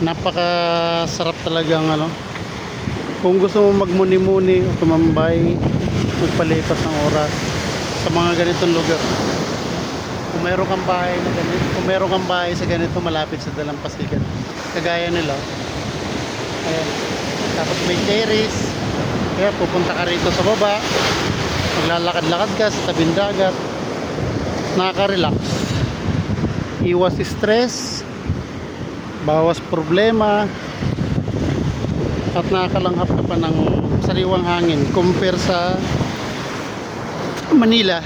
Napakasarap talagang ano. Kung gusto mo magmuni-muni o tumambay, magpalipas ng oras sa mga ganitong lugar. Kung meron kang bahay na ganito, kung meron kang bahay sa ganito malapit sa Dalampasigan, kagaya nila. Ayan. Tapos may terrace. Kaya pupunta ka rito sa baba. Maglalakad-lakad ka sa tabing dagat. Nakaka-relax. Iwas stress. Bawas problema. At nakakalanghap ka pa ng sariwang hangin compare sa Manila.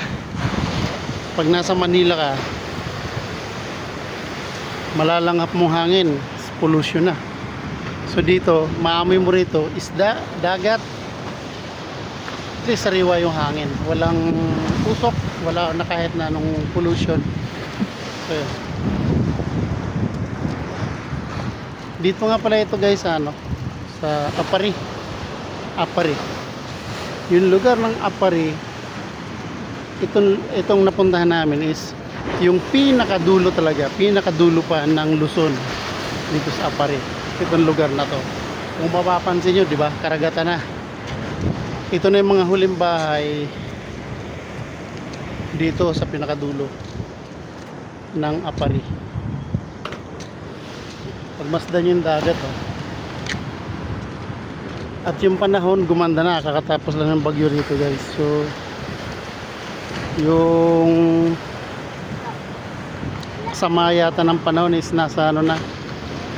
Pag nasa Manila ka, malalanghap mong hangin, pollution na. So dito, maamoy mo rito, isda, dagat, at least sariwa yung hangin. Walang usok, wala na kahit na anong pollution. So yun. Dito nga pala ito guys, ano, sa Apari. Apari. Yung lugar ng Apari, itong napuntahan namin is yung pinakadulo talaga, pinakadulo pa ng Luzon dito sa Apari. Itong lugar na to. Kung mapapansin nyo, di ba, karagatan na. Ito na yung mga huling bahay dito sa pinakadulo ng Apari. Pagmasdan yung dagat, oh. At yung panahon gumanda na, kakatapos lang ng bagyo rito guys. So yung sama yata ng panahon is nasa ano na,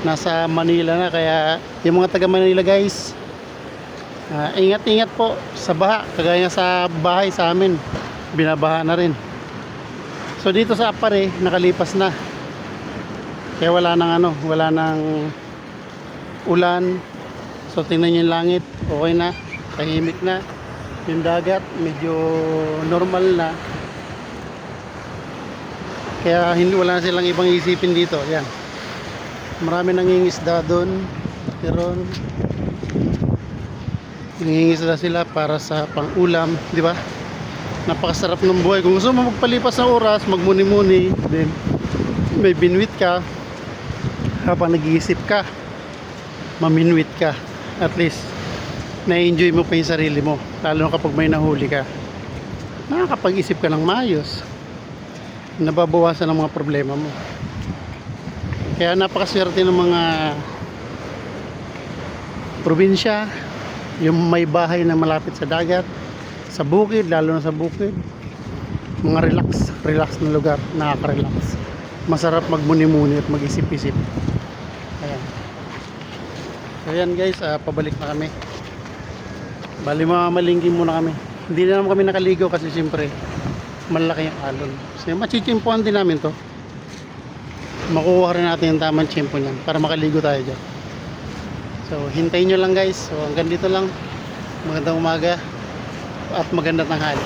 nasa Manila na. Kaya yung mga taga Manila guys, ingat-ingat po sa baha, kagaya sa bahay sa amin, binabaha na rin. So dito sa Apari nakalipas na, kaya wala nang ano, wala nang ulan. So tingnan nyo yung langit, okay na, tahimik na. Yung dagat medyo normal na, kaya hindi, wala na silang ibang isipin dito. Yan, marami nangingisda doon, pero nangingisda sila para sa pang-ulam, di ba? Napakasarap ng buhay. Kung gusto mo magpalipas ng oras, magmuni-muni, then may binwit ka habang nag-iisip ka, maminwit ka. At least na-enjoy mo pa yung sarili mo, lalo na kapag may nahuli ka, nakakapag-isip ka ng maayos, nababawasan ang mga problema mo. Kaya napakaswerte ng mga probinsya, yung may bahay na malapit sa dagat, sa bukid, lalo na sa bukid, mga relax na lugar, nakaka-relax. Masarap magmuni-muni at mag-isip-isip. Ayan. So yan guys, pabalik na kami. Bali mamalingking muna kami. Hindi na naman kami nakaligo kasi siyempre malaki yung alon. So machichimpuan din namin to. Makuha rin natin yung tamang chimpo niyan para makaligo tayo dyan. So hintayin nyo lang guys. So hanggang dito lang. Magandang umaga at magandang tanghali.